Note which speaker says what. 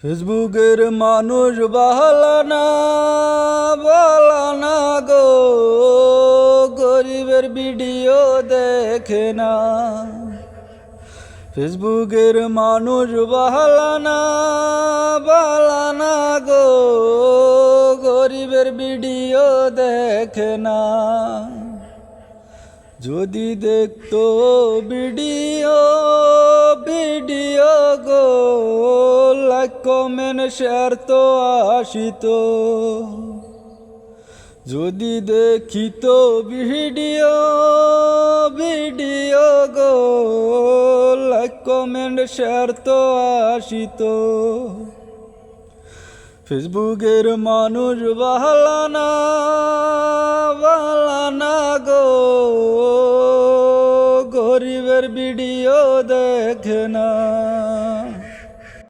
Speaker 1: ফেসবুকের মানুষ বালানা বালানা গো, গরিবের ভিডিও দেখে না। ফেসবুকের মানুষ বালানা বালানা গো, গরিবের ভিডিও দেখে না। যদি দেখতো ভিডিও ভিডিও গো, লাইক কমেন্ট শেয়ার তো আসিত। যদি দেখিত ভিডিও ভিডিও গো, লাইক কমেন্ট শেয়ার তো আসিত। ফেসবুকের মানুষ বালানা বালানা গো, গরিবের ভিডিও দেখে না।